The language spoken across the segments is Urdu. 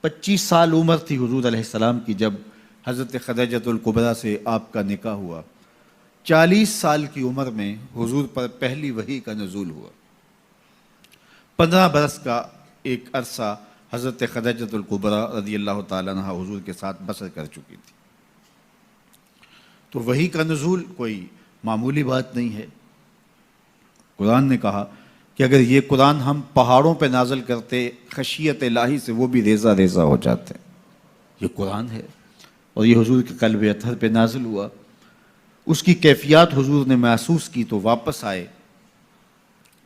25 سال عمر تھی حضور علیہ السلام کی جب حضرت خدیجۃ الکبریٰ سے آپ کا نکاح ہوا۔ 40 سال کی عمر میں حضور پر پہلی وحی کا نزول ہوا۔ 15 برس کا ایک عرصہ حضرت خدیجۃ الکبریٰ رضی اللہ تعالیٰ عنہ حضور کے ساتھ بسر کر چکی تھی۔ تو وحی کا نزول کوئی معمولی بات نہیں ہے۔ قرآن نے کہا کہ اگر یہ قرآن ہم پہاڑوں پہ نازل کرتے خشیت الہی سے وہ بھی ریزہ ریزہ ہو جاتے۔ یہ قرآن ہے اور یہ حضور کے قلب اطہر پہ نازل ہوا۔ اس کی کیفیات حضور نے محسوس کی تو واپس آئے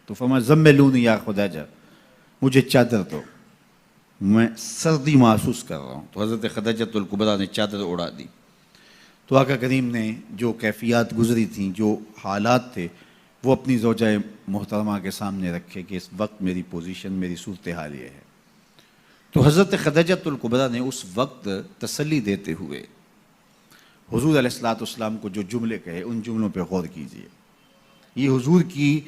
تو فرمایا زملونی یا خدیجہ، مجھے چادر دو، میں سردی محسوس کر رہا ہوں۔ تو حضرت خدیجۃ الکبریٰ نے چادر اڑا دی۔ تو آقا کریم نے جو کیفیات گزری تھیں، جو حالات تھے، وہ اپنی زوجہ محترمہ کے سامنے رکھے کہ اس وقت میری پوزیشن، میری صورتحال یہ ہے۔ تو حضرت خدیجۃ الکبریٰ نے اس وقت تسلی دیتے ہوئے حضور علیہ السلام کو جو جملے کہے، ان جملوں پہ غور کیجیے۔ یہ حضور کی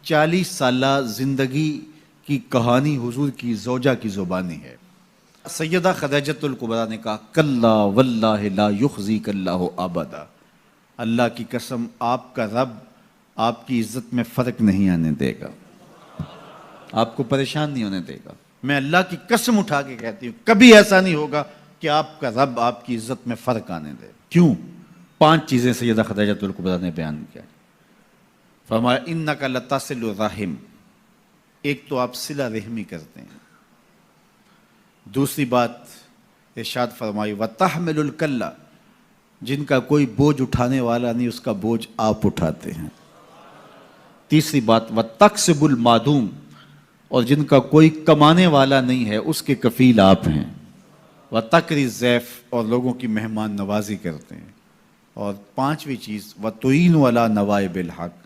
40 سالہ زندگی کی کہانی حضور کی زوجہ کی زبانی ہے۔ سیدہ خدیجۃ الکبریٰ نے کہا کلا واللہ لا یخزیک اللہ ابدا، اللہ کی قسم آپ کا رب آپ کی عزت میں فرق نہیں آنے دے گا، آپ کو پریشان نہیں ہونے دے گا۔ میں اللہ کی قسم اٹھا کے کہتی ہوں کبھی ایسا نہیں ہوگا کہ آپ کا رب آپ کی عزت میں فرق آنے دے۔ کیوں؟ 5 چیزیں سیدہ خدیجۃ الکبریٰ نے بیان کیا۔ فرمایا انک لتصل الرحم، ایک تو آپ صلہ رحمی کرتے ہیں۔ دوسری بات ارشاد فرمائی وتحمل الکلہ، جن کا کوئی بوجھ اٹھانے والا نہیں اس کا بوجھ آپ اٹھاتے ہیں۔ تیسری بات وتکسب المعدوم، اور جن کا کوئی کمانے والا نہیں ہے اس کے کفیل آپ ہیں۔ وتقری الضیف، اور لوگوں کی مہمان نوازی کرتے ہیں۔ اور 5ویں چیز وتعین علی نوائب الحق،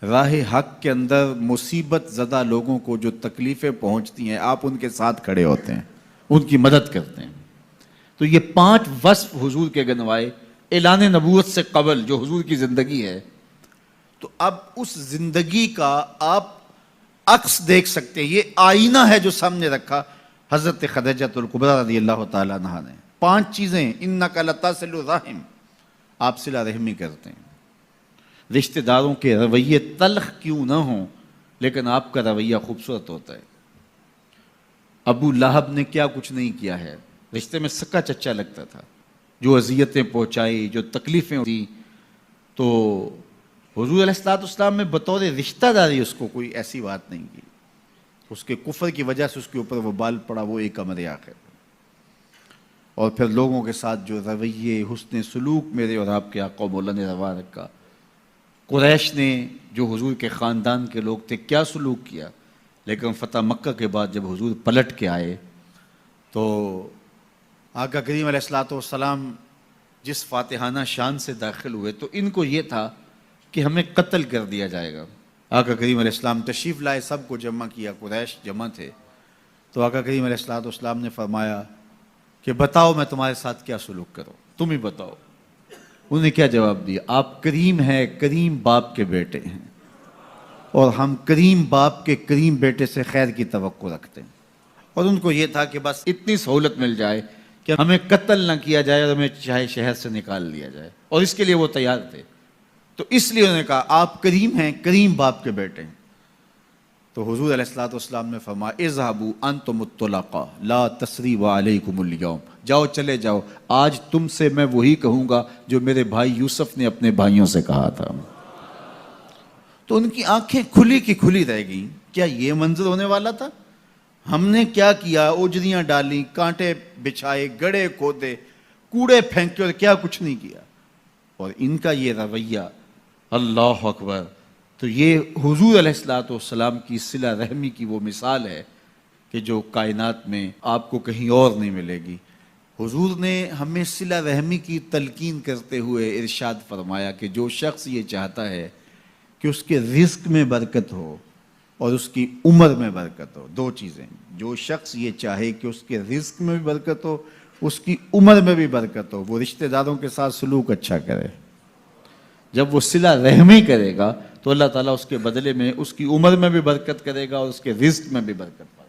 راہ حق کے اندر مصیبت زدہ لوگوں کو جو تکلیفیں پہنچتی ہیں آپ ان کے ساتھ کھڑے ہوتے ہیں، ان کی مدد کرتے ہیں۔ تو یہ 5 وصف حضور کے گنوائے اعلان نبوت سے قبل جو حضور کی زندگی ہے۔ تو اب اس زندگی کا آپ عکس دیکھ سکتے ہیں، یہ آئینہ ہے جو سامنے رکھا حضرت خدیجۃ الکبریٰ رضی اللہ تعالیٰ عنہا نے۔ 5 چیزیں، انک لتصل الرحم، آپ صلہ رحمی کرتے ہیں۔ رشتہ داروں کے رویے تلخ کیوں نہ ہوں لیکن آپ کا رویہ خوبصورت ہوتا ہے۔ ابو لہب نے کیا کچھ نہیں کیا ہے، رشتے میں سکا چچا لگتا تھا، جو اذیتیں پہنچائی، جو تکلیفیں دی، تو حضور علیہ السلام میں بطور رشتہ داری اس کو کوئی ایسی بات نہیں کی۔ اس کے کفر کی وجہ سے اس کے اوپر وہ بال پڑا، وہ ایک امر آخر۔ اور پھر لوگوں کے ساتھ جو رویے، حسن سلوک میرے اور آپ کے آقا مولا نے روا رکھا۔ قریش نے جو حضور کے خاندان کے لوگ تھے کیا سلوک کیا، لیکن فتح مکہ کے بعد جب حضور پلٹ کے آئے تو آقا کریم علیہ السلام جس فاتحانہ شان سے داخل ہوئے تو ان کو یہ تھا کہ ہمیں قتل کر دیا جائے گا۔ آقا کریم علیہ السلام تشریف لائے، سب کو جمع کیا، قریش جمع تھے۔ تو آقا کریم علیہ السلام نے فرمایا کہ بتاؤ میں تمہارے ساتھ کیا سلوک کروں، تم ہی بتاؤ۔ انہوں نے کیا جواب دیا؟ آپ کریم ہیں، کریم باپ کے بیٹے ہیں، اور ہم کریم باپ کے کریم بیٹے سے خیر کی توقع رکھتے ہیں۔ اور ان کو یہ تھا کہ بس اتنی سہولت مل جائے کہ ہمیں قتل نہ کیا جائے اور ہمیں چاہے شہر سے نکال لیا جائے، اور اس کے لیے وہ تیار تھے۔ تو اس لیے انہوں نے کہا آپ کریم ہیں، کریم باپ کے بیٹے ہیں۔ تو حضور علیہ السلام نے فرمایا اذهبوا انتم الطلقاء لا تثریب علیکم اليوم، جاؤ چلے جاؤ، آج تم سے میں وہی کہوں گا جو میرے بھائی یوسف نے اپنے بھائیوں سے کہا تھا۔ تو ان کی آنکھیں کھلی کی کھلی رہ گئیں، کیا یہ منظر ہونے والا تھا؟ ہم نے کیا کیا؟ اجریاں ڈالیں، کانٹے بچھائے، گڑھے کھودے، کوڑے پھینکے، اور کیا کچھ نہیں کیا۔ اور ان کا یہ رویہ، اللہ اکبر! تو یہ حضور علیہ السلام کی صلہ رحمی کی وہ مثال ہے کہ جو کائنات میں آپ کو کہیں اور نہیں ملے گی۔ حضور نے ہمیں صلہ رحمی کی تلقین کرتے ہوئے ارشاد فرمایا کہ جو شخص یہ چاہتا ہے کہ اس کے رزق میں برکت ہو اور اس کی عمر میں برکت ہو، 2 چیزیں، جو شخص یہ چاہے کہ اس کے رزق میں بھی برکت ہو، اس کی عمر میں بھی برکت ہو، وہ رشتہ داروں کے ساتھ سلوک اچھا کرے۔ جب وہ صلہ رحمی کرے گا تو اللہ تعالیٰ اس کے بدلے میں اس کی عمر میں بھی برکت کرے گا اور اس کے رزق میں بھی برکت پائے گا۔